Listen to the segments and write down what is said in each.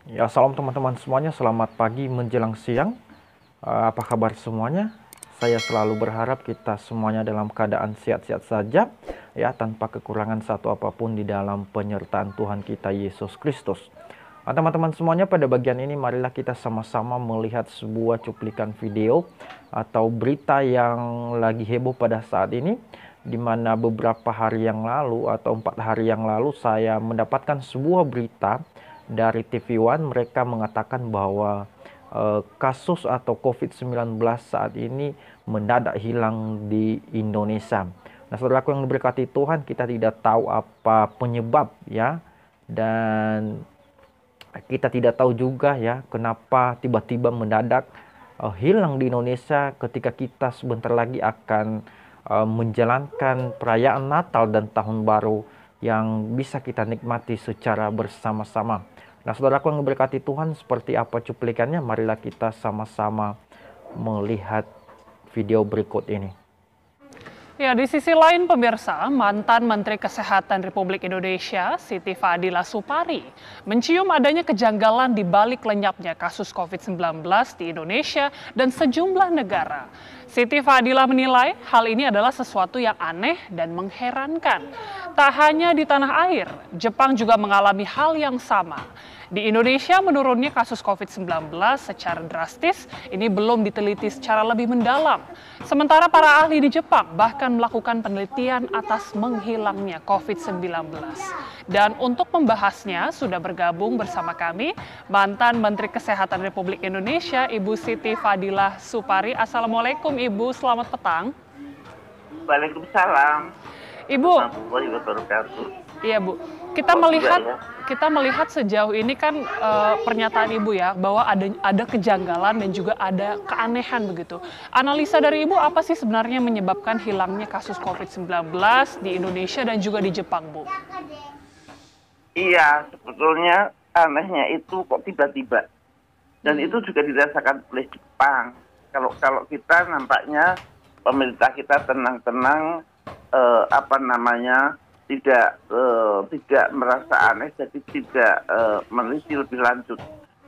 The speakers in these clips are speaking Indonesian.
Ya, salam teman-teman semuanya. Selamat pagi menjelang siang. Apa kabar semuanya? Saya selalu berharap kita semuanya dalam keadaan sehat-sehat saja, ya, tanpa kekurangan satu apapun di dalam penyertaan Tuhan kita Yesus Kristus. Teman-teman semuanya, pada bagian ini marilah kita sama-sama melihat sebuah cuplikan video atau berita yang lagi heboh pada saat ini, di mana beberapa hari yang lalu atau 4 hari yang lalu saya mendapatkan sebuah berita dari TV One. Mereka mengatakan bahwa kasus atau COVID-19 saat ini mendadak hilang di Indonesia. Nah, saudaraku yang diberkati Tuhan, kita tidak tahu apa penyebab, ya, dan kita tidak tahu juga, ya, kenapa tiba-tiba mendadak hilang di Indonesia ketika kita sebentar lagi akan menjalankan perayaan Natal dan Tahun Baru yang bisa kita nikmati secara bersama-sama. Nah, saudaraku yang diberkati Tuhan, seperti apa cuplikannya? Marilah kita sama-sama melihat video berikut ini. Ya, di sisi lain pemirsa, mantan Menteri Kesehatan Republik Indonesia, Siti Fadila Supari, mencium adanya kejanggalan di balik lenyapnya kasus COVID-19 di Indonesia dan sejumlah negara. Siti Fadila menilai hal ini adalah sesuatu yang aneh dan mengherankan. Tak hanya di tanah air, Jepang juga mengalami hal yang sama. Di Indonesia menurunnya kasus COVID-19 secara drastis ini belum diteliti secara lebih mendalam. Sementara para ahli di Jepang bahkan melakukan penelitian atas menghilangnya COVID-19. Dan untuk membahasnya sudah bergabung bersama kami mantan Menteri Kesehatan Republik Indonesia, Ibu Siti Fadila Supari. Assalamualaikum Ibu, selamat petang. Waalaikumsalam. Ibu. Iya Bu, kita melihat sejauh ini kan pernyataan Ibu, ya, bahwa ada kejanggalan dan juga ada keanehan begitu. Analisa dari Ibu apa sih sebenarnya menyebabkan hilangnya kasus COVID-19 di Indonesia dan juga di Jepang, Bu? Iya, sebetulnya anehnya itu kok tiba-tiba. Dan itu juga dirasakan oleh Jepang. Kalau kita nampaknya pemerintah kita tenang-tenang, tidak merasa aneh, jadi tidak meneliti lebih lanjut.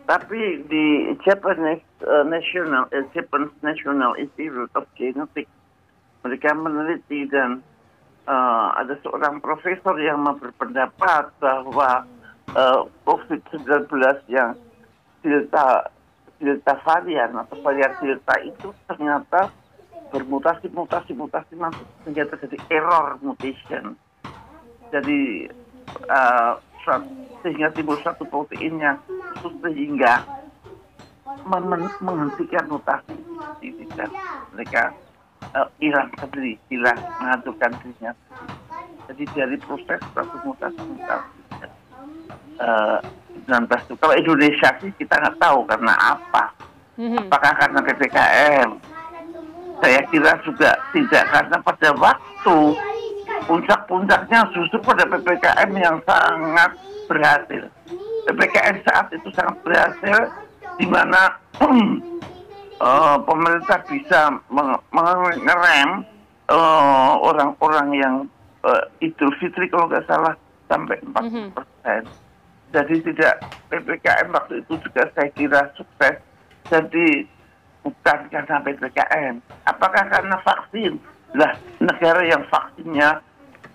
Tapi di Japanese National Institute of Genetics, mereka meneliti dan ada seorang profesor yang berpendapat bahwa COVID-19 yang Delta varian atau varian Delta itu ternyata bermutasi sehingga terjadi error mutation. Jadi sehingga timbul satu protein yang khusus sehingga menghentikan mutasi dan mereka hilang mengaturkan dirinya. Jadi dari proses satu mutasi 19 itu. Kalau Indonesia sih kita nggak tahu karena apa. Apakah karena PPKM? Saya kira juga tidak, karena pada waktu puncak-puncaknya justru pada PPKM yang sangat berhasil. PPKM saat itu sangat berhasil, di mana pemerintah bisa mengerem orang-orang yang Idul Fitri kalau nggak salah sampai 40%. Jadi tidak, PPKM waktu itu juga saya kira sukses. Jadi bukan karena PPKM. Apakah karena vaksin? Lah, negara yang vaksinnya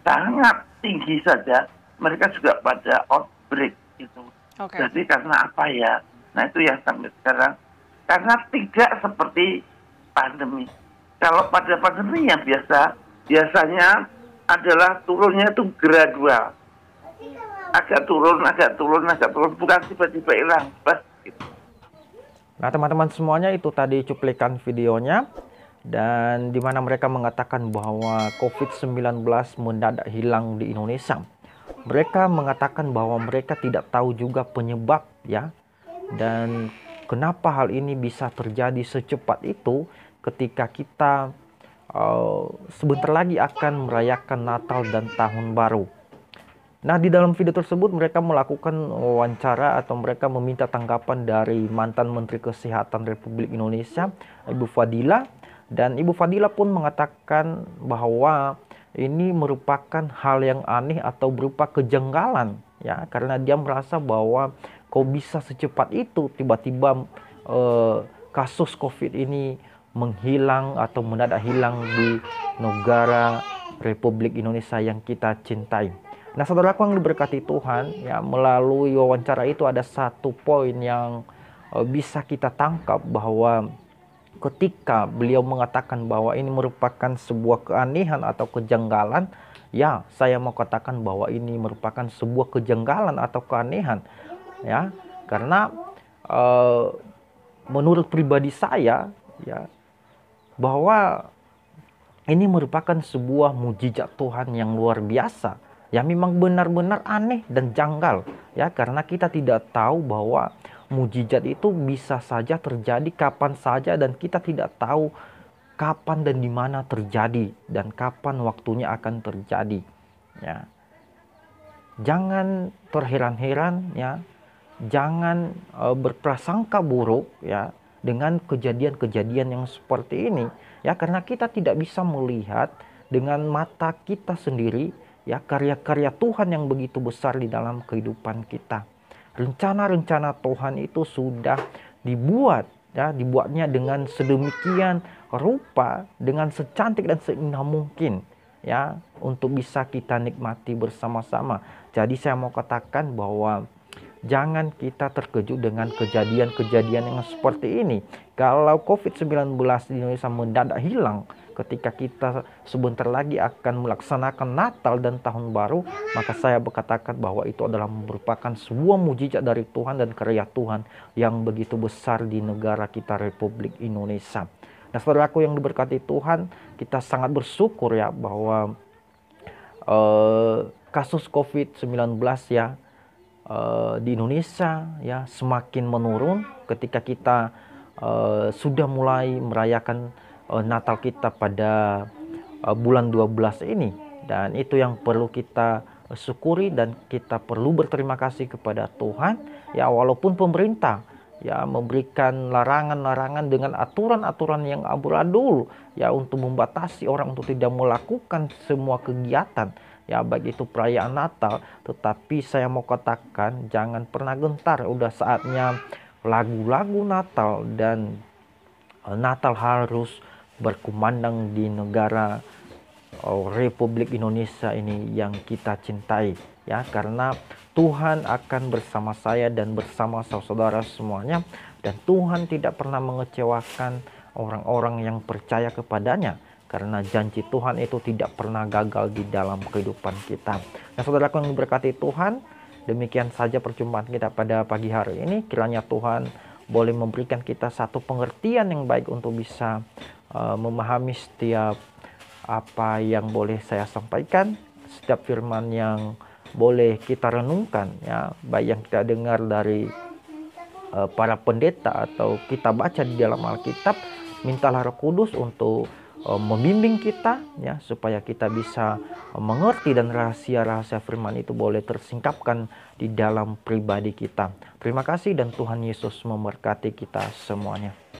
sangat tinggi saja, mereka juga pada outbreak itu. Jadi karena apa ya? Nah, itu yang sampai sekarang. Karena tidak seperti pandemi. Kalau pada pandemi yang biasanya adalah turunnya itu gradual. Agak turun, bukan tiba-tiba hilang. Gitu. Nah, teman-teman semuanya, itu tadi cuplikan videonya, dan di mana mereka mengatakan bahwa COVID-19 mendadak hilang di Indonesia. Mereka mengatakan bahwa mereka tidak tahu juga penyebab, ya, dan kenapa hal ini bisa terjadi secepat itu ketika kita sebentar lagi akan merayakan Natal dan Tahun Baru. Nah, di dalam video tersebut mereka melakukan wawancara atau mereka meminta tanggapan dari mantan Menteri Kesehatan Republik Indonesia, Ibu Fadila. Dan Ibu Fadila pun mengatakan bahwa ini merupakan hal yang aneh atau berupa kejanggalan, ya, karena dia merasa bahwa kok bisa secepat itu tiba-tiba kasus COVID ini menghilang atau mendadak hilang di negara Republik Indonesia yang kita cintai. Nah, saudaraku yang diberkati Tuhan, ya, melalui wawancara itu ada satu poin yang bisa kita tangkap, bahwa ketika beliau mengatakan bahwa ini merupakan sebuah keanehan atau kejanggalan, ya, saya mau katakan bahwa ini merupakan sebuah kejanggalan atau keanehan, ya, karena menurut pribadi saya, ya, bahwa ini merupakan sebuah mujizat Tuhan yang luar biasa, ya, memang benar-benar aneh dan janggal, ya, karena kita tidak tahu bahwa mujizat itu bisa saja terjadi kapan saja, dan kita tidak tahu kapan dan di mana terjadi dan kapan waktunya akan terjadi, ya. Jangan terheran-heran, ya. Jangan berprasangka buruk, ya, dengan kejadian-kejadian yang seperti ini, ya, karena kita tidak bisa melihat dengan mata kita sendiri, ya, karya-karya Tuhan yang begitu besar di dalam kehidupan kita. Rencana-rencana Tuhan itu sudah dibuat, ya, dibuatnya dengan sedemikian rupa, dengan secantik dan seindah mungkin, ya, untuk bisa kita nikmati bersama-sama. Jadi saya mau katakan bahwa jangan kita terkejut dengan kejadian-kejadian yang seperti ini. Kalau COVID-19 di Indonesia mendadak hilang ketika kita sebentar lagi akan melaksanakan Natal dan Tahun Baru, maka saya berkatakan bahwa itu adalah merupakan sebuah mujizat dari Tuhan dan karya Tuhan yang begitu besar di negara kita, Republik Indonesia. Nah, saudaraku yang diberkati Tuhan, kita sangat bersyukur, ya, bahwa kasus COVID-19, ya, di Indonesia, ya, semakin menurun ketika kita sudah mulai merayakan Natal kita pada bulan 12 ini, dan itu yang perlu kita syukuri dan kita perlu berterima kasih kepada Tuhan, ya, walaupun pemerintah, ya, memberikan larangan-larangan dengan aturan-aturan yang amburadul, ya, untuk membatasi orang untuk tidak melakukan semua kegiatan, ya, baik itu perayaan Natal. Tetapi saya mau katakan jangan pernah gentar, udah saatnya lagu-lagu Natal dan Natal harus berkumandang di negara Republik Indonesia ini yang kita cintai, ya, karena Tuhan akan bersama saya dan bersama saudara semuanya, dan Tuhan tidak pernah mengecewakan orang-orang yang percaya kepadanya, karena janji Tuhan itu tidak pernah gagal di dalam kehidupan kita. Nah, saudaraku yang diberkati Tuhan, demikian saja perjumpaan kita pada pagi hari ini. Kiranya Tuhan boleh memberikan kita satu pengertian yang baik untuk bisa memahami setiap apa yang boleh saya sampaikan, setiap firman yang boleh kita renungkan, ya, baik yang kita dengar dari para pendeta atau kita baca di dalam Alkitab. Mintalah Roh Kudus untuk membimbing kita, ya, supaya kita bisa mengerti dan rahasia-rahasia firman itu boleh tersingkapkan di dalam pribadi kita. Terima kasih dan Tuhan Yesus memberkati kita semuanya.